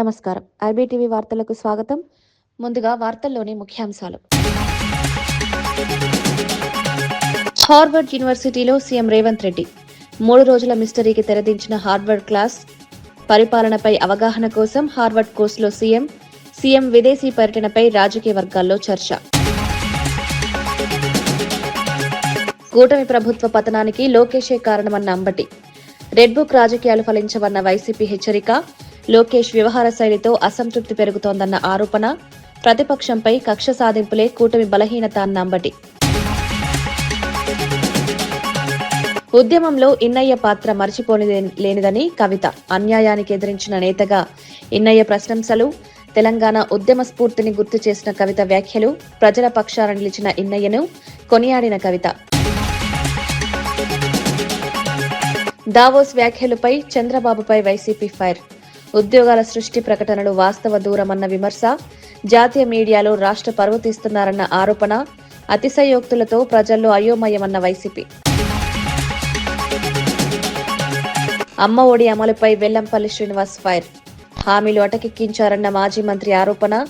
నమస్కారం. ఐబీటీవీ వార్తలకు స్వాగతం. ముందుగా వార్తల్లోని ముఖ్యాంశాలు. హార్వర్డ్ యూనివర్సిటీలో సీఎం రేవంత్ రెడ్డి 3 రోజుల మిస్టరీకి తెరదించిన హార్వర్డ్ క్లాస్. పరిపాలనపై అవగాహన కోసం హార్వర్డ్ కోర్సులో సీఎం విదేశీ పర్యటనపై రాజకీయ వర్గాల్లో చర్చ. కూటమి ప్రభుత్వ పతనానికి లోకేషే కారణమన్న అంబటి. రెడ్ బుక్ రాజకీయాలు ఫలించవన్న వైసీపీ హెచ్చరిక. లోకేష్ వ్యవహార శైలితో అసంతృప్తి పెరుగుతోందన్న ఆరోపణ. ప్రతిపక్షంపై కక్ష సాధింపులే కూటమి బలహీనత అన్న అంబటి. ఉద్యమంలో ఇన్నయ్య పాత్ర మరిచిపోలేనిదని కవిత. అన్యాయానికి ఎదిరించిన నేతగా ఇన్నయ్య ప్రశంసలు. తెలంగాణ ఉద్యమ స్ఫూర్తిని గుర్తు చేసిన కవిత వ్యాఖ్యలు. ప్రజల పక్షాన నిలిచిన ఇన్నయ్యను కొనియాడిన కవిత. దావోస్ వ్యాఖ్యలపై చంద్రబాబుపై వైసీపీ ఫైర్. ఉద్యోగాల సృష్టి ప్రకటనలు వాస్తవ దూరమన్న విమర్శ. జాతీయ మీడియాలో రాష్ట్ర పరువు తీస్తున్నారన్న ఆరోపణ. అతిశయోక్తులతో ప్రజల్లో అయోమయమన్న వైసీపీ. అమ్మ ఒడి అమలుపై వెల్లంపల్లి శ్రీనివాస్ ఫైర్. హామీలు అటకెక్కించారన్న మాజీ మంత్రి ఆరోపణ.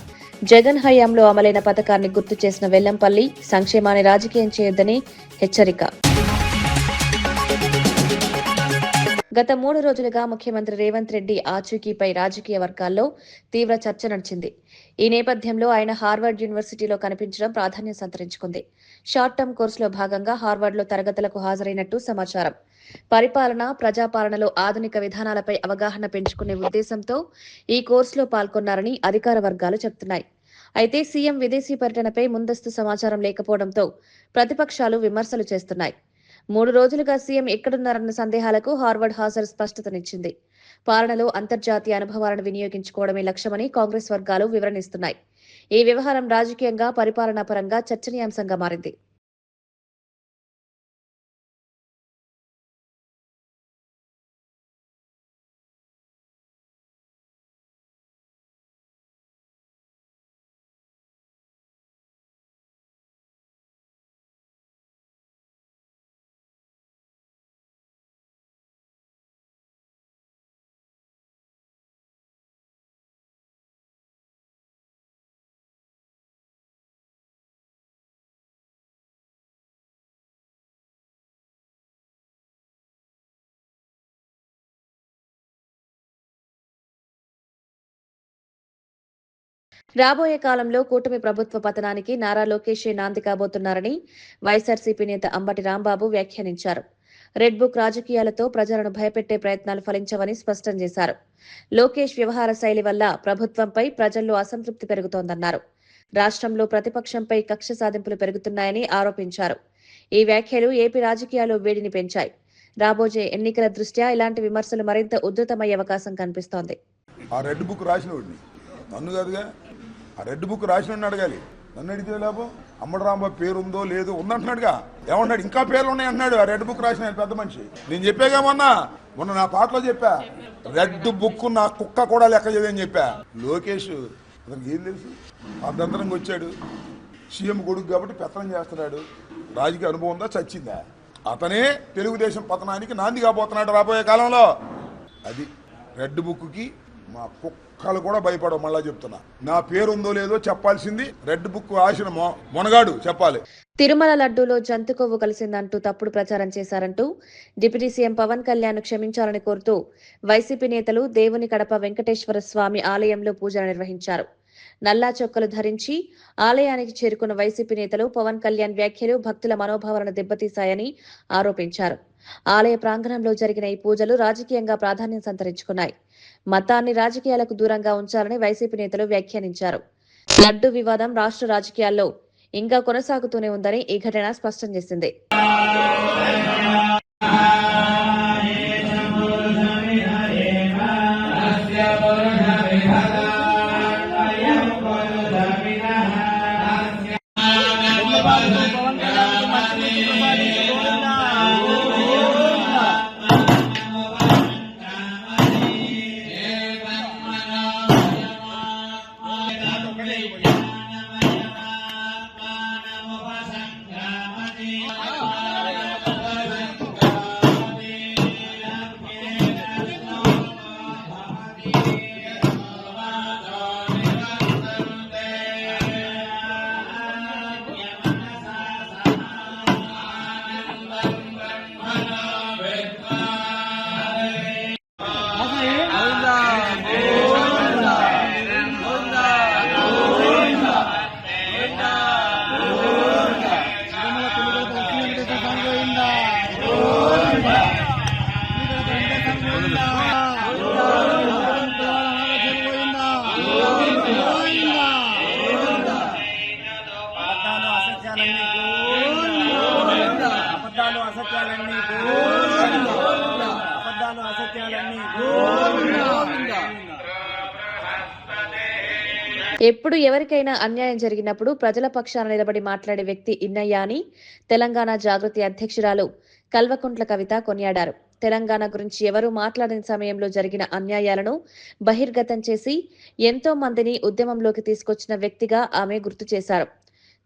జగన్ హయాంలో అమలైన పథకాన్ని గుర్తు చేసిన వెల్లంపల్లి సంక్షేమాన్ని రాజకీయం చేయొద్దని హెచ్చరిక. గత 3 రోజులుగా ముఖ్యమంత్రి రేవంత్ రెడ్డి ఆచూకీపై రాజకీయ వర్గాల్లో తీవ్ర చర్చ నడిచింది. ఈ నేపథ్యంలో ఆయన హార్వర్డ్ యూనివర్సిటీలో కనిపించడం ప్రాధాన్యం సంతరించుకుంది. షార్ట్ టర్మ్ కోర్సులో భాగంగా హార్వర్డ్లో తరగతులకు హాజరైనట్టు సమాచారం. పరిపాలన, ప్రజాపాలనలో ఆధునిక విధానాలపై అవగాహన పెంచుకునే ఉద్దేశంతో ఈ కోర్సులో పాల్గొన్నారని అధికార వర్గాలు చెబుతున్నాయి. అయితే సీఎం విదేశీ పర్యటనపై ముందస్తు సమాచారం లేకపోవడంతో ప్రతిపక్షాలు విమర్శలు చేస్తున్నాయి. 3 రోజులుగా సీఎం ఎక్కడున్నారన్న సందేహాలకు హార్వర్డ్ హాజరు స్పష్టతనిచ్చింది. పాలనలో అంతర్జాతీయ అనుభవాలను వినియోగించుకోవడమే లక్ష్యమని కాంగ్రెస్ వర్గాలు వివరణిస్తున్నాయి. ఈ వ్యవహారం రాజకీయంగా, పరిపాలనా పరంగా చర్చనీయాంశంగా మారింది. రాబోయే కాలంలో కూటమి ప్రభుత్వ పతనానికి నారా లోకేషే నాంది కాబోతున్నారని వైఎస్ఆర్సీపీ నేత అంబటి రాంబాబు వ్యాఖ్యానించారు. రెడ్ బుక్ రాజకీయాలతో ప్రజలను భయపెట్టే ప్రయత్నాలు ఫలించవని స్పష్టం చేశారు. లోకేష్ వ్యవహార శైలి వల్ల ప్రభుత్వంపై ప్రజల్లో అసంతృప్తి పెరుగుతోందన్నారు. రాష్ట్రంలో ప్రతిపక్షంపై కక్ష సాధింపులు పెరుగుతున్నాయని ఆరోపించారు. ఈ వ్యాఖ్యలు ఏపీ రాజకీయాల్లో వేడిని పెంచాయి. రాబోయే ఎన్నికల దృష్ట్యా ఇలాంటి విమర్శలు మరింత ఉధృతమయ్యే అవకాశం కనిపిస్తోంది. ఆ రెడ్ బుక్ రాసిన అడగాలి. నన్ను అడిగితే లాభం. అమ్మడు రాంబాబు పేరుందో లేదో ఉందంటున్నాడుగా. ఏమన్నాడు? ఇంకా పేర్లు ఉన్నాయి అన్నాడు. ఆ రెడ్ బుక్ రాసిన పెద్ద మనిషి. నేను చెప్పాగా మొన్న నా పాటలో చెప్పా, రెడ్ బుక్ నా కుక్క కూడా లెక్క చేయదని చెప్పా. లోకేష్ అతనికి ఏం తెలుసు? అర్ధంతరంగా వచ్చాడు. సీఎం కొడుకు కాబట్టి పెత్తనం చేస్తున్నాడు. రాజకీయ అనుభవం ఉందా? చచ్చిందా? అతనే తెలుగుదేశం పతనానికి నాంది కాబోతున్నాడు రాబోయే కాలంలో. అది రెడ్ బుక్కి మా కుక్కలు కూడా భయపడవు. మళ్ళా చెప్తున్నా, నా పేరుందో లేదో చెప్పాల్సింది రెడ్ బుక్ రాసిన మొనగాడు చెప్పాలి. తిరుమల లడ్డూలో జంతు కొవ్వు కలిసిందంటూ తప్పుడు ప్రచారం చేశారంటూ డిప్యూటీ సీఎం పవన్ కళ్యాణ్ క్షమించాలని కోరుతూ వైసీపీ నేతలు దేవుని కడప వెంకటేశ్వర స్వామి ఆలయంలో పూజలు నిర్వహించారు. నల్లా చొక్కలు ధరించి ఆలయానికి చేరుకున్న వైసీపీ నేతలు పవన్ కళ్యాణ్ వ్యాఖ్యలు భక్తుల మనోభావాలను దెబ్బతీశాయని ఆరోపించారు. ఆలయ ప్రాంగణంలో జరిగిన ఈ పూజలు రాజకీయంగా ప్రాధాన్యం సంతరించుకున్నాయి. మతాన్ని రాజకీయాలకు దూరంగా ఉంచాలని వైసీపీ నేతలు వ్యాఖ్యానించారు. లడ్డు వివాదం రాష్ట్ర రాజకీయాల్లో ఇంకా కొనసాగుతూనే ఉందని ఈ ఘటన స్పష్టం చేసింది. అబద్ధాలు అసత్యాలన్నీ అబద్ధాలు అసత్యాలన్నీ అబద్ధాలు అసత్యాలన్నీ ఎప్పుడు ఎవరికైనా అన్యాయం జరిగినప్పుడు ప్రజల పక్షాన నిలబడి మాట్లాడే వ్యక్తి ఇన్నయ్య అని తెలంగాణ జాగృతి అధ్యక్షురాలు కల్వకుంట్ల కవిత కొనియాడారు. తెలంగాణ గురించి ఎవరూ మాట్లాడని సమయంలో జరిగిన అన్యాయాలను బహిర్గతం చేసి ఎంతో మందిని ఉద్యమంలోకి తీసుకొచ్చిన వ్యక్తిగా ఆమె గుర్తు చేశారు.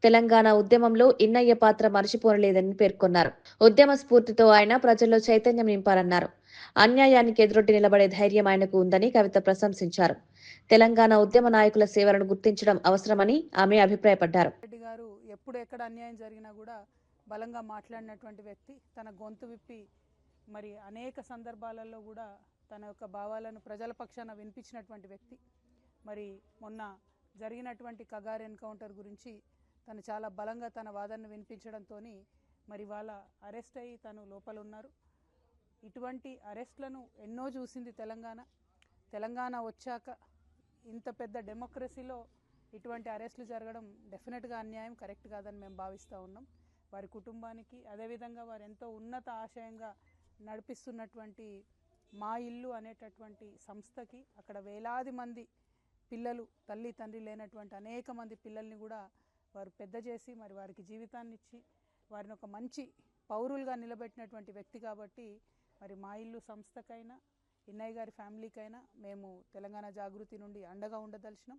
తెలంగాణ ఉద్యమంలో ఇన్నయ్య పాత్ర మరిచిపోలేదని పేర్కొన్నారు. ఉద్యమ స్ఫూర్తితో ఆయన ప్రజల్లో చైతన్యం నింపారన్నారు. అన్యాయానికి ఎదురొడ్డి నిలబడే ధైర్యం ఆయనకు ఉందని కవిత ప్రశంసించారు. తెలంగాణ ఉద్యమ నాయకుల సేవలను గుర్తించడం అవసరమని ఆమె అభిప్రాయపడ్డారు. రెడ్డి గారు ఎప్పుడు ఎక్కడ అన్యాయం జరిగినా కూడా బలంగా మాట్లాడినటువంటి వ్యక్తి, తన గొంతు విప్పి మరి అనేక సందర్భాలలో కూడా తన యొక్క భావాలను ప్రజల పక్షాన వినిపించినటువంటి వ్యక్తి. మరి మొన్న జరిగినటువంటి కగార్ ఎన్కౌంటర్ గురించి తను చాలా బలంగా తన వాదనను వినిపించడంతో మరి వాళ్ళ అరెస్ట్ అయ్యి తను లోపల ఉన్నారు. ఇటువంటి అరెస్ట్లను ఎన్నో చూసింది తెలంగాణ వచ్చాక ఇంత పెద్ద డెమోక్రసీలో ఇటువంటి అరెస్టులు జరగడం డెఫినెట్గా అన్యాయం, కరెక్ట్ కాదని మేము భావిస్తూ ఉన్నాం. వారి కుటుంబానికి, అదేవిధంగా వారు ఎంతో ఉన్నత ఆశయంగా నడిపిస్తున్నటువంటి మా ఇల్లు అనేటటువంటి సంస్థకి, అక్కడ వేలాది మంది పిల్లలు, తల్లి తండ్రి లేనటువంటి అనేక మంది పిల్లల్ని కూడా వారు పెద్ద చేసి మరి వారికి జీవితాన్ని ఇచ్చి వారిని ఒక మంచి పౌరులుగా నిలబెట్టినటువంటి వ్యక్తి. కాబట్టి మరి మా ఇల్లు సంస్థకైనా ఇన్నయ్య గారి ఫ్యామిలీకైనా మేము తెలంగాణ జాగృతి నుండి అండగా ఉండదలిచినాం.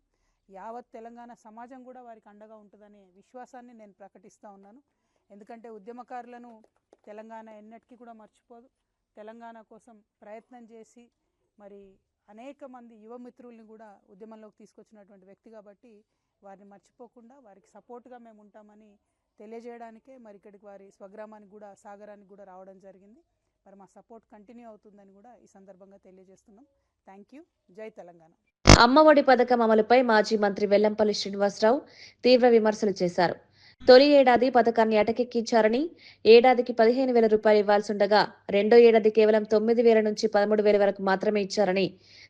యావత్ తెలంగాణ సమాజం కూడా వారికి అండగా ఉంటుందనే విశ్వాసాన్ని నేను ప్రకటిస్తూ ఉన్నాను. ఎందుకంటే ఉద్యమకారులను తెలంగాణ ఎన్నటికీ కూడా మర్చిపోదు. తెలంగాణ కోసం ప్రయత్నం చేసి మరి అనేక మంది యువమిత్రుల్ని కూడా ఉద్యమంలోకి తీసుకొచ్చినటువంటి వ్యక్తి. కాబట్టి వారిని మర్చిపోకుండా వారికి సపోర్ట్గా మేము ఉంటామని తెలియజేయడానికే మరి ఇక్కడికి వారి స్వగ్రామానికి కూడా, సాగరానికి కూడా రావడం జరిగింది. మరి మా సపోర్ట్ కంటిన్యూ అవుతుందని కూడా ఈ సందర్భంగా తెలియజేస్తున్నాం. Thank you. జై తెలంగాణ. అమ్మఒడి పథకం అమలుపై మాజీ మంత్రి వెల్లంపల్లి శ్రీనివాసరావు తీవ్ర విమర్శలు చేశారు. తొలి ఏడాది పథకాన్ని అటకెక్కించారని, ఏడాదికి 15,000 రూపాయలు ఇవ్వాల్సిండగా రెండో ఏడాది కేవలం 9,000 నుంచి 13,000 వరకు మాత్రమే ఇచ్చారని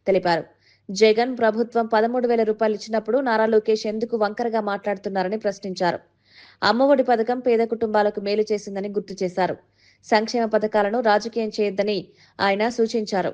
తెలిపారు. జగన్ ప్రభుత్వం 13,000 రూపాయలు ఇచ్చినప్పుడు నారా లోకేష్ ఎందుకు వంకరగా మాట్లాడుతున్నారని ప్రశ్నించారు. అమ్మఒడి పథకం పేద కుటుంబాలకు మేలు చేసిందని గుర్తు చేశారు. సంక్షేమ పథకాలను రాజకీయం చేయొద్దని ఆయన సూచించారు.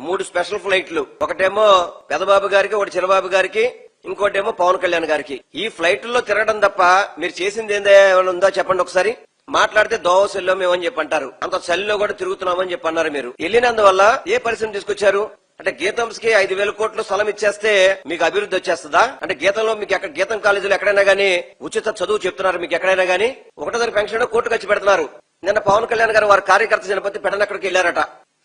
3 స్పెషల్ ఫ్లైట్లు, ఒకటేమో పెదబాబు గారికి, ఒకటి చిరబాబు గారికి, ఇంకోటేమో పవన్ కళ్యాణ్ గారికి. ఈ ఫ్లైట్లలో తిరగడం తప్ప మీరు చేసింది ఏమైనా ఉందో చెప్పండి ఒకసారి. మాట్లాడితే దోవ సెల్లో మేమని చెప్పంటారు. అంత సెల్లో కూడా తిరుగుతున్నామని చెప్పన్నారు. మీరు వెళ్ళినందువల్ల ఏ పరిశ్రమ తీసుకొచ్చారు? అంటే గీతంస్ కి 5,000 కోట్లు స్థలం ఇచ్చేస్తే మీకు అభివృద్ధి వచ్చేస్తుందా? అంటే గీతంలో మీకు ఎక్కడ, గీతం కాలేజీలో ఎక్కడైనా గానీ ఉచిత చదువు చెప్తున్నారు మీకు ఎక్కడైనా గానీ? ఒకటో తరగతి పెన్షన్ కోర్టు ఖర్చు పెడుతున్నారు. నిన్న పవన్ కళ్యాణ్ గారు వారి కార్యకర్త చనిపోతే పెడనక్కడికి వెళ్లారట.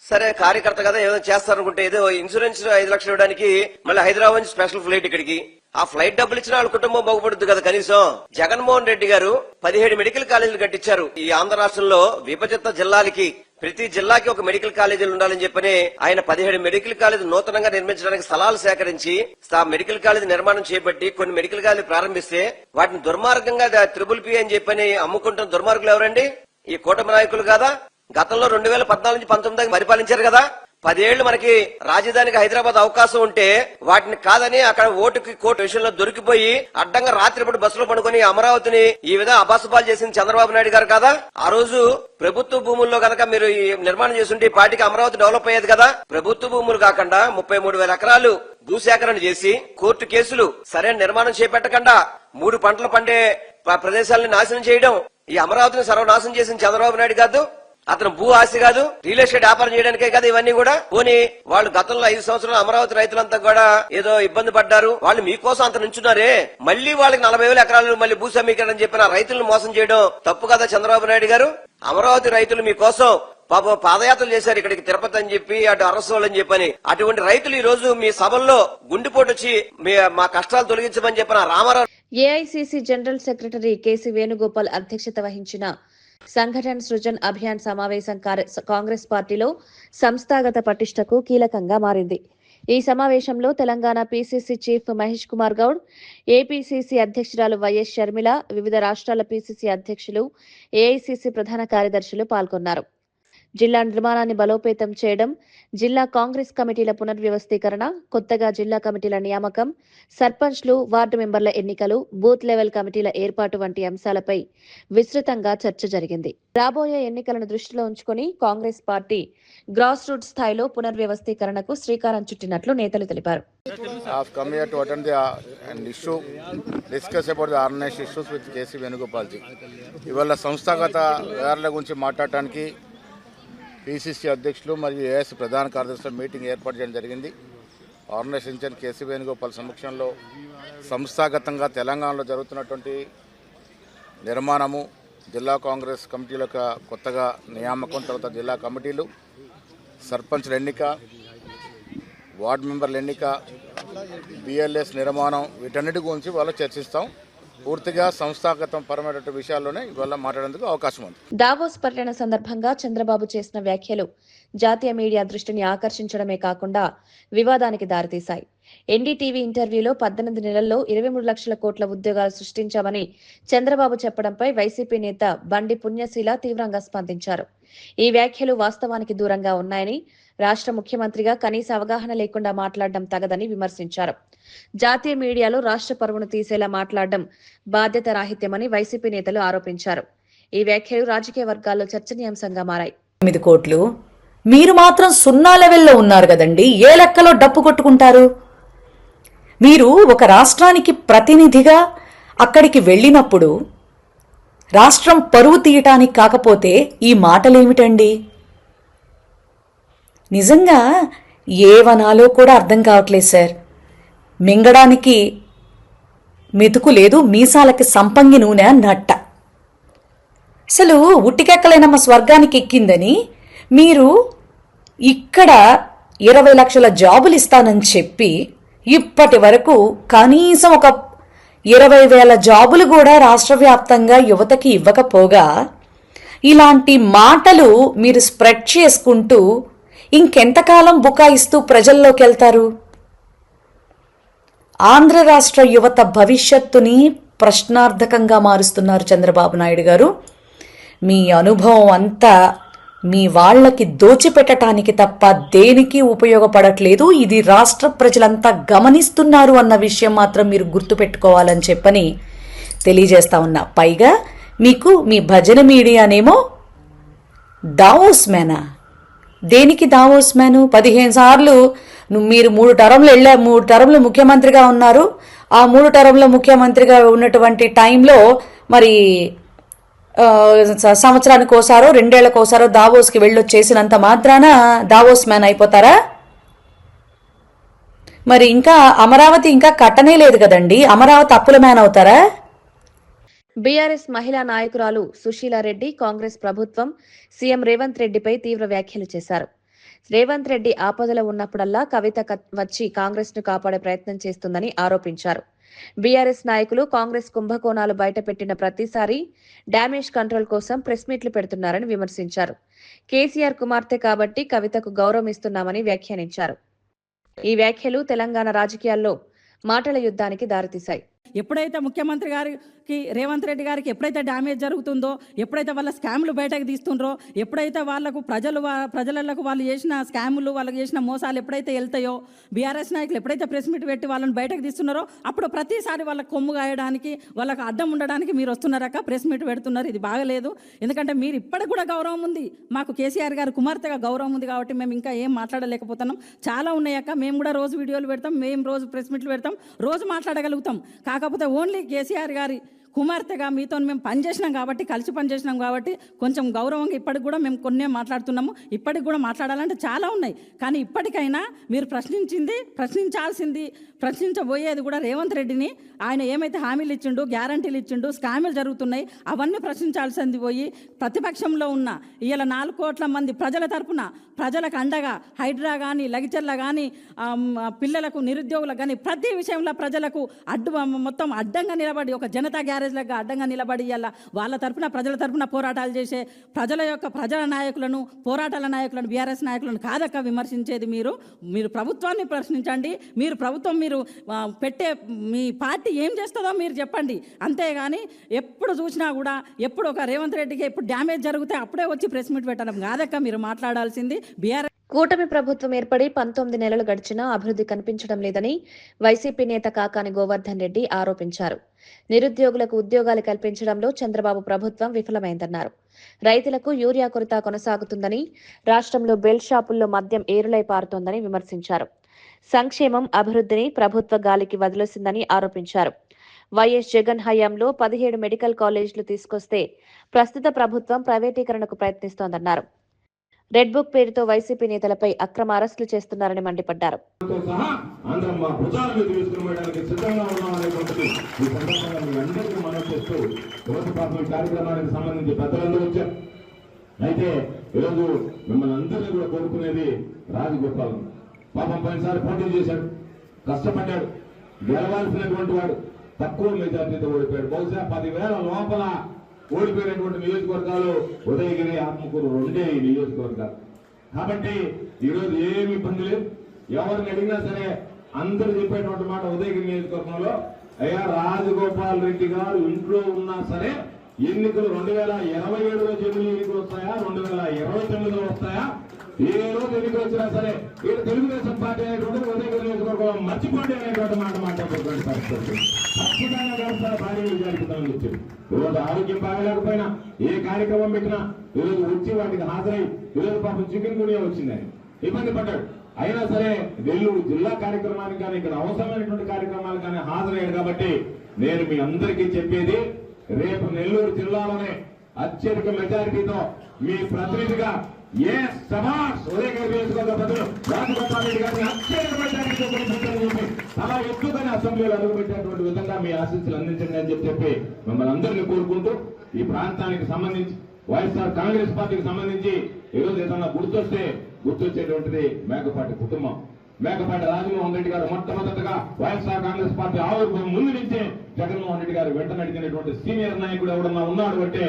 సరే కార్యకర్త కదా ఏదో చేస్తారనుకుంటే ఏదో ఇన్సూరెన్స్ 5 లక్షలు ఇవ్వడానికి మళ్ళీ హైదరాబాద్ నుంచి స్పెషల్ ఫ్లైట్ ఇక్కడికి. ఆ ఫ్లైట్ డబ్బులు ఇచ్చిన వాళ్ళ కుటుంబం బాగుపడుతుంది కదా కనీసం. జగన్మోహన్ రెడ్డి గారు 17 మెడికల్ కాలేజీలు కట్టించారు ఈ ఆంధ్ర రాష్ట్రంలో. విభజిత జిల్లాలకి ప్రతి జిల్లాకి ఒక మెడికల్ కాలేజీలు ఉండాలని చెప్పని ఆయన 17 మెడికల్ కాలేజీ నూతనంగా నిర్మించడానికి స్థలాలు సేకరించి మెడికల్ కాలేజీ నిర్మాణం చేపట్టి కొన్ని మెడికల్ కాలేజీ ప్రారంభిస్తే వాటిని దుర్మార్గంగా PPP అని చెప్పని అమ్ముకుంటున్న దుర్మార్గులు ఎవరండి? ఈ కూటమి నాయకులు కాదా? గతంలో 2014 నుంచి 19 పరిపాలించారు కదా. 10 ఏళ్లు మనకి రాజధానికి హైదరాబాద్ అవకాశం ఉంటే వాటిని కాదని అక్కడ ఓటుకి కోర్టు విషయంలో దొరికిపోయి అడ్డంగా రాత్రిపూట బస్సులో పడుకుని అమరావతిని ఈ విధంగా అబాసుపాలు చేసింది చంద్రబాబు నాయుడు గారు కదా. ఆ రోజు ప్రభుత్వ భూముల్లో కనుక మీరు ఈ నిర్మాణం చేస్తుంటే ఈ పార్టీకి అమరావతి డెవలప్ అయ్యేది కదా. ప్రభుత్వ భూములు కాకుండా 33,000 ఎకరాలు భూసేకరణ చేసి కోర్టు కేసులు సరైన నిర్మాణం చేపట్టకుండా 3 పంటలు పండే ప్రదేశాలను నాశనం చేయడం, ఈ అమరావతిని సర్వనాశనం చేసిన చంద్రబాబు నాయుడు కాదు. అతను భూ ఆశ కాదు, రియల్ ఎస్టేట్ వ్యాపారం చేయడానికే కదా ఇవన్నీ కూడా. పోనీ వాళ్ళు గతంలో 5 సంవత్సరాలు అమరావతి రైతులంతా కూడా ఏదో ఇబ్బంది పడ్డారు. వాళ్ళు మీకోసం అంత నుంచున్నారే, మళ్ళీ వాళ్ళకి 40,000 ఎకరాలు మళ్ళీ భూ సమీకరణ అని చెప్పిన రైతులను మోసం చేయడం తప్పు కదా చంద్రబాబు నాయుడు గారు. అమరావతి రైతులు మీకోసం పాప పాదయాత్రలు చేశారు ఇక్కడికి తిరుపతి అని చెప్పి, అటు అరసోలు అని చెప్పని. అటువంటి రైతులు ఈ రోజు మీ సభల్లో గుండెపోటు వచ్చి మా కష్టాలు తొలగించమని చెప్పిన Ramarao. AICC general secretary KC Venugopal అధ్యక్షత వహించిన సంఘటన సృజన్ అభియాన్ సమావేశం కాంగ్రెస్ పార్టీలో సంస్థాగత పటిష్టకు కీలకంగా మారింది. ఈ సమావేశంలో Telangana PCC chief Mahesh Kumar Goud, APCC అధ్యక్షురాలు వైఎస్ షర్మిల, వివిధ రాష్ట్రాల పీసీసీ అధ్యక్షులు, ఏఐసీసీ ప్రధాన కార్యదర్శులు పాల్గొన్నారు. జిల్లా నిర్మాణాన్ని బలోపేతం చేయడం, జిల్లా కాంగ్రెస్ కమిటీల పునర్వ్యవస్థీకరణ, కొత్తగా జిల్లా కమిటీల నియామకం, సర్పంచ్లు, వార్డు మెంబర్ల ఎన్నికలు, బూత్ లెవెల్ కమిటీల ఏర్పాటు వంటి అంశాలపై విస్తృతంగా చర్చ జరిగింది. రాబోయే ఎన్నికలను దృష్టిలో ఉంచుకొని కాంగ్రెస్ పార్టీ గ్రాస్ రూట్ స్థాయిలో పునర్వ్యవస్థీకరణకు శ్రీకారం చుట్టినట్లు నేతలు తెలిపారు. I've come here to attend an issue, discuss about the organized issues with KC Venugopalji. ఇవాళ సంస్థాగత వ్యవహారాల గురించి మాట్లాడటానికి పిసిసి అధ్యక్షులు మరియు ఏఎస్ ప్రధాన కార్యదర్శుల మీటింగ్ ఏర్పాటు చేయడం జరిగింది. ఆర్గనైజేషన్ కేసీ వేణుగోపాల్ సమక్షంలో సంస్థాగతంగా తెలంగాణలో జరుగుతున్నటువంటి నిర్మాణము, జిల్లా కాంగ్రెస్ కమిటీల కొత్తగా నియామకం, తర్వాత జిల్లా కమిటీలు, సర్పంచ్ల ఎన్నిక, వార్డు మెంబర్ల ఎన్నిక, బిఎల్ఎస్ నిర్మాణం, వీటన్నిటి గురించి వాళ్ళు చర్చిస్తాం. పూర్తిగా సంస్థాగతం పరమైన విషయాల్లోనే ఇవాళ మాట్లాడేందుకు అవకాశం ఉంది. దావోస్ పర్యటన సందర్భంగా చంద్రబాబు చేసిన వ్యాఖ్యలు జాతీయ మీడియా దృష్టిని ఆకర్షించడమే కాకుండా వివాదానికి దారితీశాయి. ఎన్డీటీవీ ఇంటర్వ్యూలో 18 నెలల్లో 23 లక్షల కోట్ల ఉద్యోగాలు సృష్టించామని చంద్రబాబు చెప్పడంపై వైసీపీ నేత బండి పుణ్యశీల తీవ్రంగా స్పందించారు. ఈ వ్యాఖ్యలు వాస్తవానికి దూరంగా ఉన్నాయని, రాష్ట్ర ముఖ్యమంత్రిగా కనీస అవగాహన లేకుండా మాట్లాడడం తగదని విమర్శించారు. జాతీయ మీడియాలో రాష్ట్ర పరువును తీసేలా మాట్లాడడం బాధ్యత రాహిత్యమని వైసీపీ నేతలు ఆరోపించారు. ఈ వ్యాఖ్యలు రాజకీయ వర్గాల్లో చర్చనీయాంశంగా మారాయి. 9 కోట్లు, మీరు మాత్రం 0 లెవెల్లో ఉన్నారు కదండి. ఏ లెక్కలో డప్పు కొట్టుకుంటారు? మీరు ఒక రాష్ట్రానికి ప్రతినిధిగా అక్కడికి వెళ్ళినప్పుడు రాష్ట్రం పరువు తీయటానికి కాకపోతే ఈ మాటలేమిటండి? నిజంగా ఏవనాలో కూడా అర్థం కావట్లేదు సార్. మింగడానికి మెతుకు లేదు, మీసాలకి సంపంగి నూనె అన్నట్ట. అసలు ఉట్టికెక్కలేనమ్మ స్వర్గానికి ఎక్కిందని మీరు ఇక్కడ 20 లక్షల జాబులు ఇస్తానని చెప్పి ఇప్పటి వరకు కనీసం ఒక 20,000 జాబులు కూడా రాష్ట్ర వ్యాప్తంగా యువతకి ఇవ్వకపోగా ఇలాంటి మాటలు మీరు స్ప్రెడ్ చేసుకుంటూ ఇంకెంతకాలం బుకాయిస్తూ ప్రజల్లోకి వెళ్తారు? ఆంధ్ర రాష్ట్ర యువత భవిష్యత్తుని ప్రశ్నార్థకంగా మారుస్తున్నారు చంద్రబాబు నాయుడు గారు. మీ అనుభవం అంతా మీ వాళ్లకి దోచిపెట్టడానికి తప్ప దేనికి ఉపయోగపడట్లేదు. ఇది రాష్ట్ర ప్రజలంతా గమనిస్తున్నారు అన్న విషయం మాత్రం మీరు గుర్తుపెట్టుకోవాలని చెప్పని తెలియజేస్తా ఉన్నా. పైగా మీకు మీ భజన మీడియానేమో దావోస్ మ్యానా? దేనికి దావోస్ మ్యాను? 15 సార్లు మీరు 3 టర్మ్లు ముఖ్యమంత్రిగా ఉన్నారు. ఆ 3 టర్మ్ల ముఖ్యమంత్రిగా ఉన్నటువంటి టైంలో మరి సంవత్సరానికి ఓసారో 2 ఏళ్లకోసారో దావోస్కి వెళ్ళొచ్చేసినంత మాత్రాన దావోస్ మ్యాన్ అయిపోతారా? మరి ఇంకా అమరావతి ఇంకా కట్టనే లేదు కదండి, అమరావతి అప్పుల మ్యాన్ అవుతారా? బీఆర్ఎస్ మహిళా నాయకురాలు సుశీలారెడ్డి కాంగ్రెస్ ప్రభుత్వం సీఎం రేవంత్ రెడ్డిపై తీవ్ర వ్యాఖ్యలు చేశారు. రేవంత్ రెడ్డి ఆపదలో ఉన్నప్పుడల్లా కవిత వచ్చి కాంగ్రెస్ ను కాపాడే ప్రయత్నం చేస్తుందని ఆరోపించారు. బీఆర్ఎస్ నాయకులు కాంగ్రెస్ కుంభకోణాలు బయటపెట్టిన ప్రతిసారి డ్యామేజ్ కంట్రోల్ కోసం ప్రెస్ మీట్లు పెడుతున్నారని విమర్శించారు. కేసీఆర్ కుమార్తె కాబట్టి కవితకు గౌరవం ఇస్తున్నామని వ్యాఖ్యానించారు. ఈ వ్యాఖ్యలు తెలంగాణ రాజకీయాల్లో మాటల యుద్ధానికి దారితీశాయి. ఎప్పుడైతే ముఖ్యమంత్రి గారికి రేవంత్ రెడ్డి గారికి ఎప్పుడైతే డ్యామేజ్ జరుగుతుందో, ఎప్పుడైతే వాళ్ళ స్కాములు బయటకు తీస్తుండ్రో, ఎప్పుడైతే వాళ్లకు ప్రజలకు వాళ్ళు చేసిన స్కాములు, వాళ్ళకి చేసిన మోసాలు ఎప్పుడైతే వెళ్తాయో, బీఆర్ఎస్ నాయకులు ఎప్పుడైతే ప్రెస్ మీట్ పెట్టి వాళ్ళని బయటకు తీస్తున్నారో అప్పుడు ప్రతిసారి వాళ్ళకి కొమ్ము గాయడానికి, వాళ్ళకి అడ్డం ఉండడానికి మీరు వస్తున్నారక్క ప్రెస్ మీట్ పెడుతున్నారు. ఇది బాగలేదు. ఎందుకంటే మీరు ఇప్పటికి కూడా గౌరవం ఉంది, మాకు కేసీఆర్ గారు కుమార్తెగా గౌరవం ఉంది కాబట్టి మేము ఇంకా ఏం మాట్లాడలేకపోతున్నాం. చాలా ఉన్నాయక్క, మేము కూడా రోజు వీడియోలు పెడతాం, మేము రోజు ప్రెస్ మీట్లు పెడతాం, రోజు మాట్లాడగలుగుతాం. కాకపోతే ఓన్లీ కేసీఆర్ గారి కుమార్తెగా మీతో మేము పనిచేసినాం కాబట్టి, కలిసి పనిచేసినాం కాబట్టి కొంచెం గౌరవంగా ఇప్పటికి కూడా మేము కొన్నే మాట్లాడుతున్నాము. ఇప్పటికి కూడా మాట్లాడాలంటే చాలా ఉన్నాయి. కానీ ఇప్పటికైనా మీరు ప్రశ్నించబోయేది కూడా రేవంత్ రెడ్డిని. ఆయన ఏమైతే హామీలు ఇచ్చిండు, గ్యారంటీలు ఇచ్చిండు, స్కాములు జరుగుతున్నాయి, అవన్నీ ప్రశ్నించాల్సింది పోయి ప్రతిపక్షంలో ఉన్న ఇవాళ 4 కోట్ల మంది ప్రజల తరపున ప్రజలకు అండగా హైడ్రా కానీ, లగిచర్ల కానీ, పిల్లలకు, నిరుద్యోగులకు కానీ ప్రతి విషయంలో ప్రజలకు మొత్తం అడ్డంగా నిలబడి ఒక జనతా గ్యారేజ్ బీఆర్ఎస్లకు అడ్డంగా నిలబడి ఇయ్యాల వాళ్ళ తరపున ప్రజల తరపున పోరాటాలు చేసే ప్రజల నాయకులను పోరాటాల నాయకులను బీఆర్ఎస్ నాయకులను కాదక్క విమర్శించేది. మీరు ప్రభుత్వాన్ని ప్రశ్నించండి. మీరు పెట్టే మీ పార్టీ ఏం చేస్తుందో మీరు చెప్పండి. అంతేగాని ఎప్పుడు చూసినా కూడా ఎప్పుడు ఒక రేవంత్ రెడ్డికి ఎప్పుడు డ్యామేజ్ జరిగితే అప్పుడే వచ్చి ప్రెస్ మీట్ పెట్టడం కాదక్క మీరు మాట్లాడాల్సింది. బీఆర్ఎస్ కూటమి ప్రభుత్వం ఏర్పడి 19 నెలలు గడిచినా అభివృద్ధి కనిపించడం లేదని వైసీపీ నేత కాకాని గోవర్ధన్ రెడ్డి ఆరోపించారు. నిరుద్యోగులకు ఉద్యోగాలు కల్పించడంలో చంద్రబాబు ప్రభుత్వం విఫలమైందన్నారు. రైతులకు యూరియా కొరత కొనసాగుతుందని, రాష్ట్రంలో బెల్ట్ షాపుల్లో మద్యం ఏరులై పారుతోందని విమర్శించారు. సంక్షేమం, అభివృద్ధిని ప్రభుత్వ గాలికి వదిలేసిందని ఆరోపించారు. వైఎస్ జగన్ హయాంలో 17 మెడికల్ కాలేజీలు తీసుకొస్తే ప్రస్తుత ప్రభుత్వం ప్రైవేటీకరణకు ప్రయత్నిస్తోందన్నారు. రెడ్ బుక్ పేరుతో వైసీపీ నేతలపై అక్రమ అరెస్టులు చేస్తున్నారని మండిపడ్డారు. అయితే ఈరోజు మిమ్మల్ని అందరినీ కూడా కోరుకునేది రాజగోపాల్. పాపం పోయినసారి పోటీ చేశాడు, కష్టపడ్డాడు, గెలవాల్సినటువంటి వాడు తక్కువ మెజార్టీతో ఓడిపోయాడు. బహుశా 10,000 లోపల ఓడిపోయినటువంటి నియోజకవర్గాలు ఉదయగిరి, ఆత్మకూరు 2 నియోజకవర్గాలు. కాబట్టి ఈరోజు ఏమి ఇబ్బంది లేదు. ఎవరిని అడిగినా సరే అందరూ చెప్పేటువంటి మాట ఉదయగిరి నియోజకవర్గంలో, అయ్యా రాజగోపాల్ రెడ్డి గారు ఇంట్లో ఉన్నా సరే ఎన్నికలు 2027లో జమిలీ ఎన్నికలు వస్తాయా, 2029లో వస్తాయా, ఏ రోజు ఎన్నికలు వచ్చినా సరే ఇక్కడ తెలుగుదేశం పార్టీ అనేటువంటి ఉదయగిరి నియోజకవర్గం మర్చిపోండి అనేటువంటి మాట మాట్లాడుతున్నటువంటి పరిస్థితి. ఖచ్చితంగా వ్యవసాయ భార్యలు జరుగుతుందని చెప్పి ఈరోజు ఆరోగ్యం బాగలేకపోయినా ఏ కార్యక్రమం పెట్టినా ఈరోజు వచ్చి వాటికి హాజరై ఈరోజు పాపం చికెన్ గునియా వచ్చిందని ఇబ్బంది పడ్డాడు. అయినా సరే నెల్లూరు జిల్లా కార్యక్రమానికి కానీ ఇక్కడ అవసరమైనటువంటి కార్యక్రమాలు కానీ హాజరయ్యాడు. కాబట్టి నేను మీ అందరికీ చెప్పేది, రేపు నెల్లూరు జిల్లాలోనే అత్యధిక మెజారిటీతో మీ ప్రతినిధిగా ఉదయగిరి నియోజకవర్గ ప్రజలు రాజగోపాల్ రెడ్డి గారిని అత్యధిక మెజారిటీతో చెప్పి అలా ఎక్కువగానే అసెంబ్లీలో అడుగుపెట్టేటువంటి విధంగా మీ ఆశీస్సులు అందించండి అని చెప్పి మిమ్మల్ని అందరినీ కోరుకుంటూ, ఈ ప్రాంతానికి సంబంధించి వైఎస్ఆర్ కాంగ్రెస్ పార్టీకి సంబంధించి ఈరోజు ఏదన్నా గుర్తొస్తే గుర్తొచ్చేటువంటిది మేకపాటి కుటుంబం. మేకపాటి రాజమోహన్ రెడ్డి గారు మొట్టమొదటిగా వైఎస్ఆర్ కాంగ్రెస్ పార్టీ ఆవిర్భావం ముందు నుంచే జగన్మోహన్ రెడ్డి గారు వెంట నడిచినటువంటి సీనియర్ నాయకుడు ఎవడన్నా ఉన్నాడు అంటే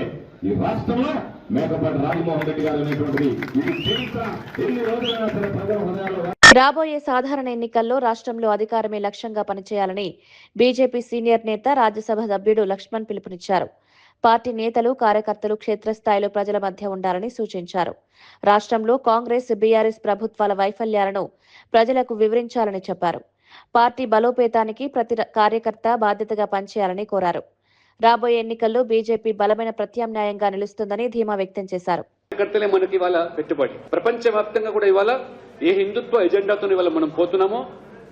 ఈ రాష్ట్రంలో మేకపాటి రాజమోహన్ రెడ్డి గారు అనేటువంటిది ఇది చరిత్ర. ఎన్ని రోజులైనా సరే ప్రజల హృదయాల్లో. రాబోయే సాధారణ ఎన్నికల్లో రాష్ట్రంలో అధికారమే లక్ష్యంగా పనిచేయాలని బీజేపీ సీనియర్ నేత, రాజ్యసభ సభ్యుడు లక్ష్మణ్ పిలుపునిచ్చారు. పార్టీ నేతలు, కార్యకర్తలు క్షేత్రస్థాయిలో ప్రజల మధ్య ఉండాలని సూచించారు. రాష్ట్రంలో కాంగ్రెస్, బీఆర్ఎస్ ప్రభుత్వాల వైఫల్యాలను ప్రజలకు వివరించాలని చెప్పారు. పార్టీ బలోపేతానికి ప్రతి కార్యకర్త బాధ్యతగా పనిచేయాలని కోరారు. రాబోయే ఎన్నికల్లో బీజేపీ బలమైన ప్రత్యామ్నాయంగా నిలుస్తుందని ధీమా వ్యక్తం చేశారు. కార్యకర్తలే మనకి ఇవాళ పెట్టుబడి. ప్రపంచవ్యాప్తంగా కూడా ఇవాళ ఏ హిందుత్వ ఎజెండాతో ఇవాళ మనం పోతున్నామో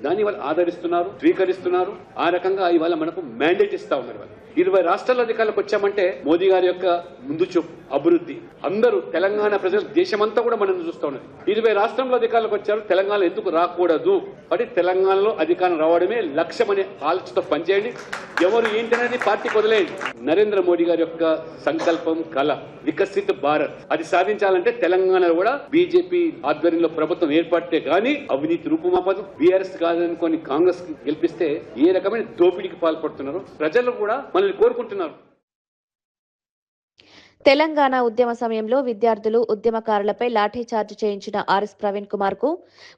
దాన్ని ఇవాళ ఆదరిస్తున్నారు, స్వీకరిస్తున్నారు. ఆ రకంగా ఇవాళ మనకు మ్యాండేట్ ఇస్తా ఉన్నారు. 20 రాష్ట్రాల అధికారులకు వచ్చామంటే మోదీ గారి యొక్క ముందు చూపు, అభివృద్ధి, అందరూ తెలంగాణ ప్రజలు దేశమంతా కూడా మనం చూస్తా ఉన్నది. 20 రాష్ట్రంలో అధికారులకు వచ్చారు, తెలంగాణ ఎందుకు రాకూడదు, కాబట్టి తెలంగాణలో అధికారం రావడమే లక్ష్యం అనే ఆలోచనతో పనిచేయండి. ఎవరు ఏంటనేది పార్టీకి వదిలేయండి. నరేంద్ర మోడీ గారి యొక్క సంకల్పం, కళ వికసిత్ భారత్, అది సాధించాలంటే తెలంగాణలో కూడా బీజేపీ ఆధ్వర్యంలో ప్రభుత్వం ఏర్పడితే గానీ అవినీతి రూపుమాపదు. బీఆర్ఎస్ కాదనుకొని కాంగ్రెస్ గెలిపిస్తే ఏ రకమైన దోపిడీకి పాల్పడుతున్నారు ప్రజలు కూడా మనల్ని కోరుకుంటున్నారు. తెలంగాణ ఉద్యమ సమయంలో విద్యార్థులు, ఉద్యమకారులపై లాఠీచార్జ్ చేయించిన ఆర్ఎస్ ప్రవీణ్ కుమార్ కు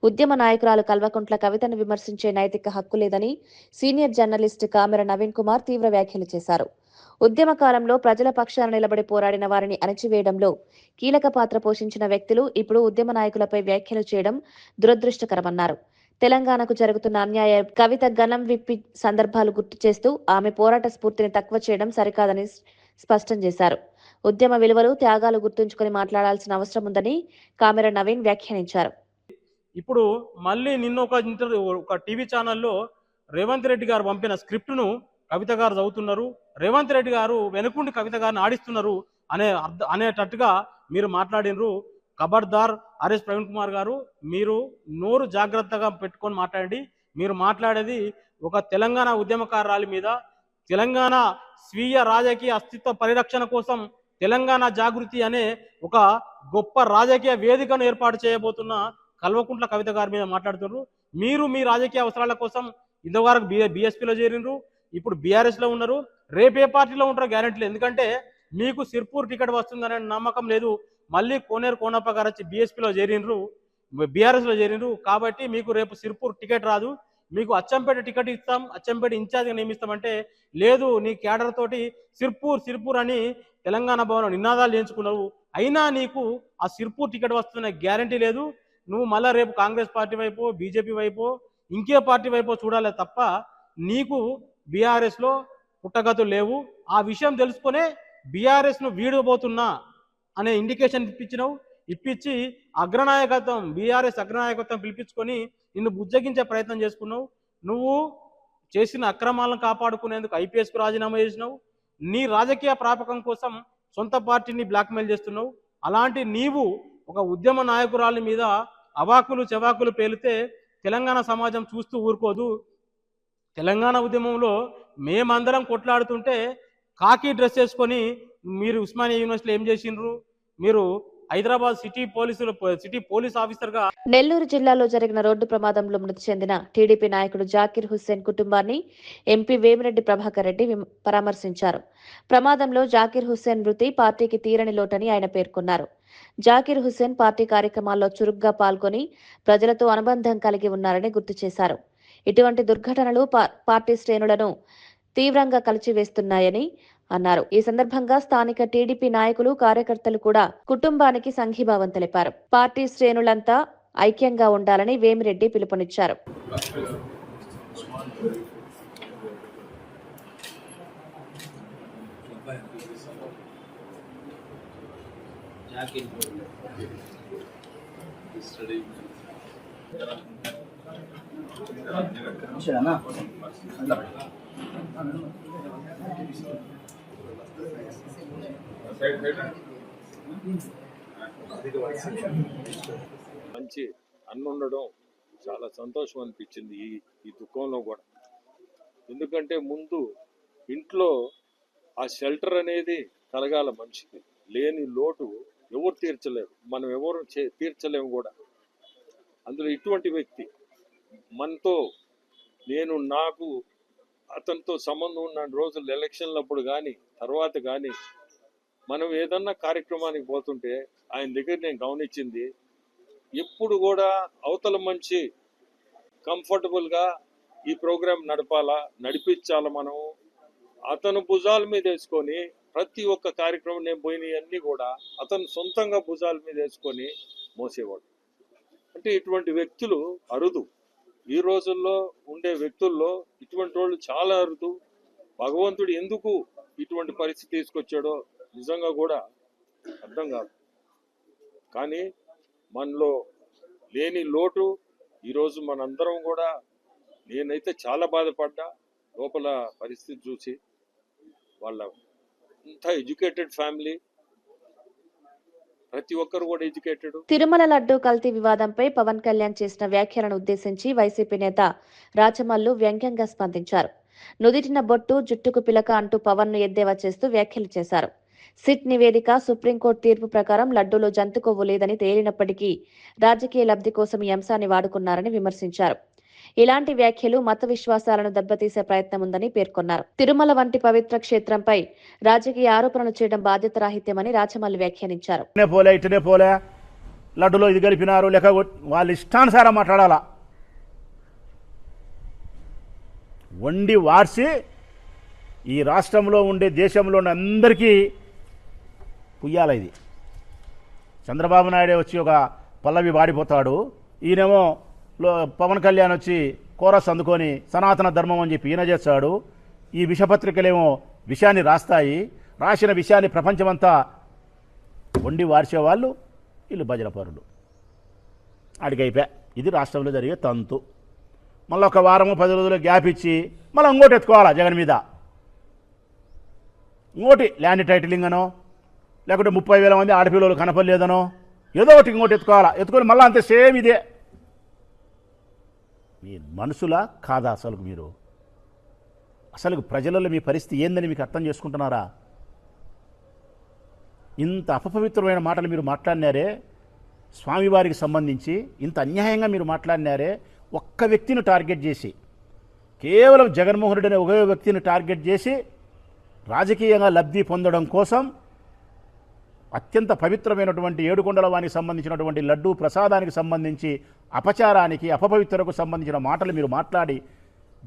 ఉద్యమ నాయకురాలు కల్వకుంట్ల కవితను విమర్శించే నైతిక హక్కు లేదని సీనియర్ జర్నలిస్ట్ కామెర నవీన్ కుమార్ తీవ్ర వ్యాఖ్యలు చేశారు. ఉద్యమ కాలంలో ప్రజల పక్షాన నిలబడి పోరాడిన వారిని అణచివేయడంలో కీలక పాత్ర పోషించిన వ్యక్తులు ఇప్పుడు ఉద్యమ నాయకులపై వ్యాఖ్యలు చేయడం దురదృష్టకరమన్నారు. తెలంగాణకు జరుగుతున్న అన్యాయ కవిత గలం విప్పి సందర్భాలు గుర్తు చేస్తూ ఆమె పోరాట స్ఫూర్తిని తక్కువ చేయడం సరికాదని స్పష్టం చేశారు. ఉద్యమ విలువలు, త్యాగాలు గుర్తుంచుకుని మాట్లాడాల్సిన అవసరం ఉందని కామెర నవీన్ వ్యాఖ్యానించారు. ఇప్పుడు మళ్ళీ నిన్న ఒక టీవీ ఛానల్లో రేవంత్ రెడ్డి గారు పంపిన స్క్రిప్ట్ ను కవిత గారు చదువుతున్నారు, రేవంత్ రెడ్డి గారు వెనుకుండి కవిత గారిని ఆడిస్తున్నారు అనేటట్టుగా మీరు మాట్లాడినరు. ఖబర్దార్ ఆర్ఎస్ ప్రవీణ్ కుమార్ గారు, మీరు నోరు జాగ్రత్తగా పెట్టుకొని మాట్లాడండి. మీరు మాట్లాడేది ఒక తెలంగాణ ఉద్యమకారురాలి మీద, తెలంగాణ స్వీయ రాజకీయ అస్తిత్వ పరిరక్షణ కోసం తెలంగాణ జాగృతి అనే ఒక గొప్ప రాజకీయ వేదికను ఏర్పాటు చేయబోతున్న కల్వకుంట్ల కవిత గారి మీద మాట్లాడుతున్నారు. మీరు మీ రాజకీయ అవసరాల కోసం ఇంతవరకు బీఎస్పీలో చేరినరు, ఇప్పుడు బీఆర్ఎస్ లో ఉన్నారు. రేపు ఏ పార్టీలో ఉంటారో గ్యారెంటీ లేదు. ఎందుకంటే మీకు సిర్పూర్ టికెట్ వస్తుందనే నమ్మకం లేదు. మళ్ళీ కోనేరు కోనప్ప గారు వచ్చి బీఎస్పీలో చేరిండ్రు, బీఆర్ఎస్లో చేరిండ్రు. కాబట్టి మీకు రేపు సిర్పూర్ టికెట్ రాదు. మీకు అచ్చంపేట టికెట్ ఇస్తాం, అచ్చంపేట ఇన్ఛార్జ్గా నియమిస్తామంటే లేదు, నీ క్యాడర్ తోటి సిర్పూర్ అని తెలంగాణ భవన్ నినాదాలు చేయించుకున్నావు. అయినా నీకు ఆ సిర్పూర్ టికెట్ వస్తున్న గ్యారంటీ లేదు. నువ్వు మళ్ళీ రేపు కాంగ్రెస్ పార్టీ వైపు, బీజేపీ వైపు, ఇంకే పార్టీ వైపు చూడాలి తప్ప నీకు బీఆర్ఎస్లో పుట్టగతులు లేవు. ఆ విషయం తెలుసుకునే బీఆర్ఎస్ను వీడబోతున్నా అనే ఇండికేషన్ ఇప్పించి అగ్రనాయకత్వం, బీఆర్ఎస్ అగ్రనాయకత్వం పిలిపించుకొని నిన్ను బుజ్జగించే ప్రయత్నం చేసుకున్నావు. నువ్వు చేసిన అక్రమాలను కాపాడుకునేందుకు ఐపీఎస్కు రాజీనామా చేసినావు. నీ రాజకీయ ప్రాపకం కోసం సొంత పార్టీని బ్లాక్మెయిల్ చేస్తున్నావు. అలాంటి నీవు ఒక ఉద్యమ నాయకురాలి మీద అవాకులు చెవాకులు పేలితే తెలంగాణ సమాజం చూస్తూ ఊరుకోదు. తెలంగాణ ఉద్యమంలో మేమందరం కొట్లాడుతుంటే కాకి డ్రెస్ వేసుకొని మీరు ఉస్మానియా యూనివర్సిటీలో ఏం చేసిండ్రు? మీరు హైదరాబాద్ సిటీ పోలీస్ ఆఫీసర్గా. నెల్లూరు జిల్లాలో జరిగిన రోడ్డు ప్రమాదంలో మృతి చెందిన టీడీపీ నాయకుడు జాకీర్ హుస్సేన్ కుటుంబాన్ని ఎంపీ వేమిరెడ్డి ప్రభాకర్ రెడ్డి పరామర్శించారు. ప్రమాదంలో జాకీర్ హుస్సేన్ మృతి పార్టీకి తీరని లోటని ఆయన పేర్కొన్నారు. జాకీర్ హుస్సేన్ పార్టీ కార్యక్రమాల్లో చురుగ్గా పాల్గొని ప్రజలతో అనుబంధం కలిగి ఉన్నారని గుర్తు చేశారు. ఇటువంటి దుర్ఘటనలు పార్టీ శ్రేణులను తీవ్రంగా కలిచివేస్తున్నాయని అన్నారు. ఈ సందర్భంగా స్థానిక టీడీపీ నాయకులు, కార్యకర్తలు కూడా కుటుంబానికి సంఘీభావం తెలిపారు. పార్టీ శ్రేణులంతా ఐక్యంగా ఉండాలని వేమిరెడ్డి పిలుపునిచ్చారు. మంచి అన్న ఉండడం చాలా సంతోషం అనిపించింది ఈ దుఃఖంలో కూడా. ఎందుకంటే ముందు ఇంట్లో ఆ షెల్టర్ అనేది కలగాల మనిషికి. లేని లోటు ఎవరు తీర్చలేరు, మనం ఎవరు తీర్చలేము కూడా. అందులో ఇటువంటి వ్యక్తి మనతో, నాకు అతనితో సంబంధం ఉన్న రోజులు ఎలక్షన్లప్పుడు కానీ తర్వాత కానీ మనం ఏదన్నా కార్యక్రమానికి పోతుంటే ఆయన దగ్గర నేను గమనించింది, ఎప్పుడు కూడా అవతల మంచి కంఫర్టబుల్గా ఈ ప్రోగ్రాం నడిపించాలా మనం. అతను భుజాల మీద వేసుకొని ప్రతి ఒక్క కార్యక్రమం నేను పోయినవన్నీ కూడా అతను సొంతంగా భుజాల మీద వేసుకొని మోసేవాడు. అంటే ఇటువంటి వ్యక్తులు అరుదు. ఈ రోజుల్లో ఉండే వ్యక్తుల్లో ఇటువంటి వాళ్ళు చాలా అరుదు. భగవంతుడు ఎందుకు ఇటువంటి పరిస్థితి తీసుకొచ్చాడో నిజంగా కూడా అర్థం కాదు. కానీ మనలో లేని లోటు ఈరోజు మనందరం కూడా, నేనైతే చాలా బాధపడ్డా లోపల పరిస్థితి చూసి. వాళ్ళ అంత ఎడ్యుకేటెడ్ ఫ్యామిలీ, ప్రతి ఒక్కరు కూడా ఎడ్యుకేటెడ్. తిరుమల లడ్డూ కల్తీ వివాదంపై పవన్ కళ్యాణ్ చేసిన వ్యాఖ్యలను ఉద్దేశించి వైసీపీ నేత రాచమల్లు వ్యంగ్యంగా స్పందించారు. నుదిటిన బొట్టు, జుట్టుకు పిలక అంటూ పవన్ ను ఎద్దేవా చేస్తూ వ్యాఖ్యలు చేశారు. సిట్ నివేదిక, సుప్రీంకోర్టు తీర్పు ప్రకారం లడ్డూలో జంతు కొవ్వు లేదని తేలినప్పటికీ రాజకీయ లబ్ధి కోసం ఈ అంశాన్ని వాడుకున్నారని విమర్శించారు. ఇలాంటి వ్యాఖ్యలు మత విశ్వాసాలను దెబ్బతీసే ప్రయత్నం ఉందని పేర్కొన్నారు. తిరుమల వంటి పవిత్ర క్షేత్రంపై రాజకీయ ఆరోపణలు చేయడం బాధ్యత రాహిత్యమని రాచమల్లి వ్యాఖ్యానించారు. ఇటునే పోలే, లడ్డులో ఇది కలిపినారు, లేక వాళ్ళ ఇష్టానుసారం మాట్లాడాలా. వండి వార్చి ఈ రాష్ట్రంలో ఉండే, దేశంలో ఉన్న అందరికీ పుయ్యాల. ఇది చంద్రబాబు నాయుడే వచ్చి ఒక పల్లవి వాడిపోతాడు, ఈయనేమో పవన్ కళ్యాణ్ వచ్చి కోరస్ అందుకొని సనాతన ధర్మం అని చెప్పి ఈయన చేస్తాడు. ఈ విషపత్రికలేమో విషయాన్ని రాస్తాయి, రాసిన విషయాన్ని ప్రపంచమంతా వండి వార్చేవాళ్ళు వీళ్ళు భజన పరులు. అడిగైపోయా. ఇది రాష్ట్రంలో జరిగే తంతు. మళ్ళీ ఒక వారము 10 రోజులు గ్యాప్ ఇచ్చి మళ్ళీ ఇంకోటి ఎత్తుకోవాలా జగన్ మీద. ఇంకోటి ల్యాండ్ టైటిలింగ్ అనో, లేకుంటే 30,000 మంది ఆడపిల్లలు కనపడలేదనో, ఏదో ఒకటి ఇంకోటి ఎత్తుకోవాలా. ఎత్తుకొని మళ్ళీ అంతే సేమ్ ఇదే. మీ మనసులా కాదా అసలు? మీరు అసలు ప్రజలలో మీ పరిస్థితి ఏందని మీకు అర్థం చేసుకుంటున్నారా? ఇంత అపవిత్రమైన మాటలు మీరు మాట్లాడినారే, స్వామివారికి సంబంధించి ఇంత అన్యాయంగా మీరు మాట్లాడినారే. ఒక్క వ్యక్తిని టార్గెట్ చేసి, కేవలం జగన్మోహన్ రెడ్డి అనే ఒకే వ్యక్తిని టార్గెట్ చేసి రాజకీయంగా లబ్ధి పొందడం కోసం అత్యంత పవిత్రమైనటువంటి ఏడుకొండలవానికి సంబంధించినటువంటి లడ్డూ ప్రసాదానికి సంబంధించి అపచారానికి అపపవిత్రకు సంబంధించిన మాటలు మీరు మాట్లాడి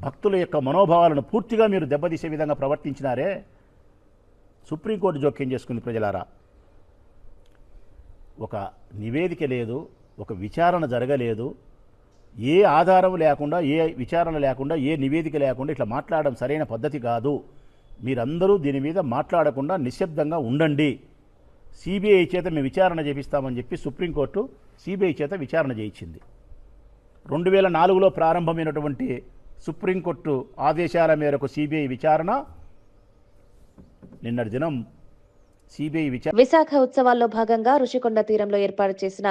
భక్తుల యొక్క మనోభావాలను పూర్తిగా మీరు దెబ్బతీసే విధంగా ప్రవర్తించినారే. సుప్రీంకోర్టు జోక్యం చేసుకుంది. ప్రజలారా, ఒక నివేదిక లేదు, ఒక విచారణ జరగలేదు, ఏ ఆధారం లేకుండా, ఏ విచారణ లేకుండా, ఏ నివేదిక లేకుండా ఇట్లా మాట్లాడడం సరైన పద్ధతి కాదు. మీరందరూ దీని మీద మాట్లాడకుండా నిశ్శబ్దంగా ఉండండి. సిబిఐ చేత మేము విచారణ చేపిస్తామని చెప్పి సుప్రీంకోర్టు సిబిఐ చేత విచారణ చేయించింది. 2004లో ప్రారంభమైనటువంటి సుప్రీంకోర్టు ఆదేశాల మేరకు సిబిఐ విచారణ నిన్నటి దినం సిబిఐ విచారణ. విశాఖ ఉత్సవాల్లో భాగంగా రుషికొండ తీరంలో ఏర్పాటు చేసిన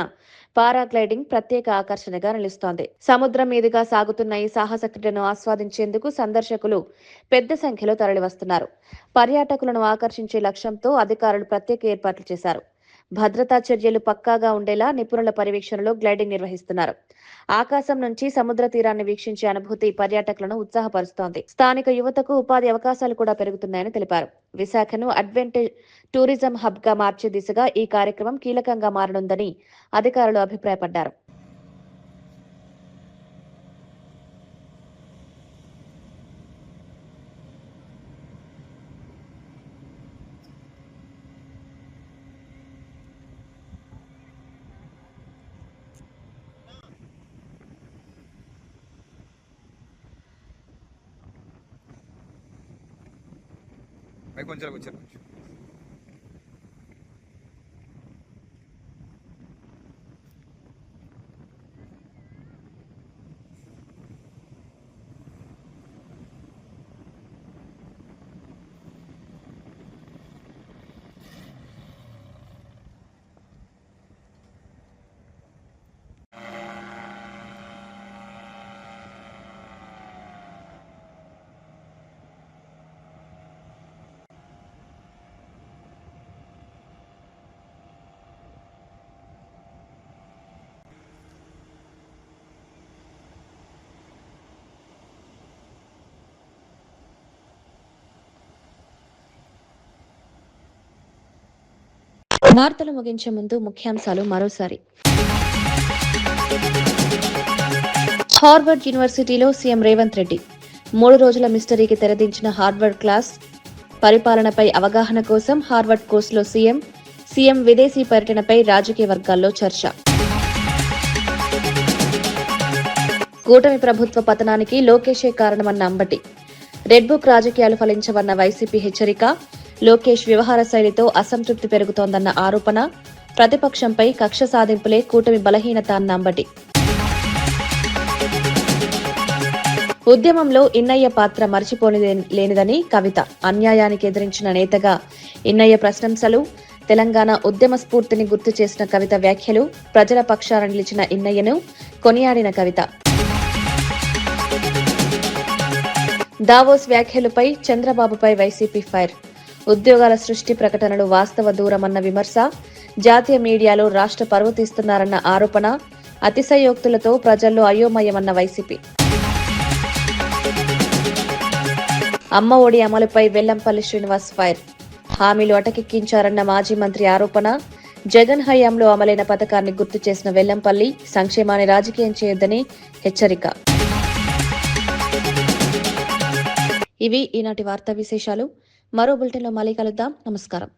పారాగ్లైడింగ్ ప్రత్యేక ఆకర్షణగా నిలుస్తోంది. సముద్రం మీదుగా సాగుతున్న ఈ సాహస క్రీడను ఆస్వాదించేందుకు సందర్శకులు పెద్ద సంఖ్యలో తరలివస్తున్నారు. పర్యాటకులను ఆకర్షించే లక్ష్యంతో అధికారులు ప్రత్యేక ఏర్పాట్లు చేశారు. భద్రతా చర్యలు పక్కాగా ఉండేలా నిపుణుల పర్యవేక్షణలో గ్లైడింగ్ నిర్వహిస్తున్నారు. ఆకాశం నుంచి సముద్ర తీరాన్ని వీక్షించే అనుభూతి పర్యాటకులను ఉత్సాహపరుస్తోంది. స్థానిక యువతకు ఉపాధి అవకాశాలు కూడా పెరుగుతున్నాయని తెలిపారు. విశాఖను అడ్వెంటేజ్ టూరిజం హబ్ గా మార్చే దిశగా ఈ కార్యక్రమం కీలకంగా మారనుందని అధికారులు అభిప్రాయపడ్డారు. కొంచెం వచ్చారు. వార్తలు ముగించే ముందు ముఖ్యాంశాలు మరోసారి. హార్వర్డ్ యూనివర్సిటీలో సీఎం రేవంత్ రెడ్డి 3 రోజుల మిస్టరీకి తెరదించిన హార్వర్డ్ క్లాస్. పరిపాలనపై అవగాహన కోసం హార్వర్డ్ కోర్సులో సీఎం విదేశీ పర్యటనపై రాజకీయ వర్గాల్లో చర్చ. కూటమి ప్రభుత్వ పతనానికి లోకేషే కారణమన్న అంబటి. రెడ్ బుక్ రాజకీయాలు ఫలించవన్న వైసీపీ హెచ్చరిక. లోకేష్ వ్యవహార శైలితో అసంతృప్తి పెరుగుతోందన్న ఆరోపణ. ప్రతిపక్షంపై కక్ష సాధింపులే కూటమి బలహీనత అన్న అంబటి. ఉద్యమంలో ఇన్నయ్య పాత్ర మర్చిపోలేనిదని కవిత. అన్యాయానికి ఎదిరించిన నేతగా ఇన్నయ్య ప్రశంసలు. తెలంగాణ ఉద్యమ స్ఫూర్తిని గుర్తు చేసిన కవిత వ్యాఖ్యలు. ప్రజల పక్షాన నిలిచిన ఇన్నయ్యను కొనియాడిన కవిత. దావోస్ వ్యాఖ్యలపై చంద్రబాబుపై వైసీపీ ఫైర్. ఉద్యోగాల సృష్టి ప్రకటనలు వాస్తవ దూరమన్న విమర్శ. జాతీయ మీడియాలో రాష్ట్ర పరువు తీస్తున్నారన్న ఆరోపణ. అతిశయోక్తులతో ప్రజల్లో అయోమయమన్న వైసీపీ. అమ్మ ఒడి అమలుపై వెల్లంపల్లి శ్రీనివాస్ ఫైర్. హామీలు అటకెక్కించారన్న మాజీ మంత్రి ఆరోపణ. జగన్ హయాంలో అమలైన పథకాన్ని గుర్తు చేసిన వెల్లంపల్లి సంక్షేమాన్ని రాజకీయం చేయొద్దని హెచ్చరిక. ఇవి ఈనాటి వార్తా విశేషాలు. మరో బులెటిన్లో మళ్ళీ కలుద్దాం. నమస్కారం.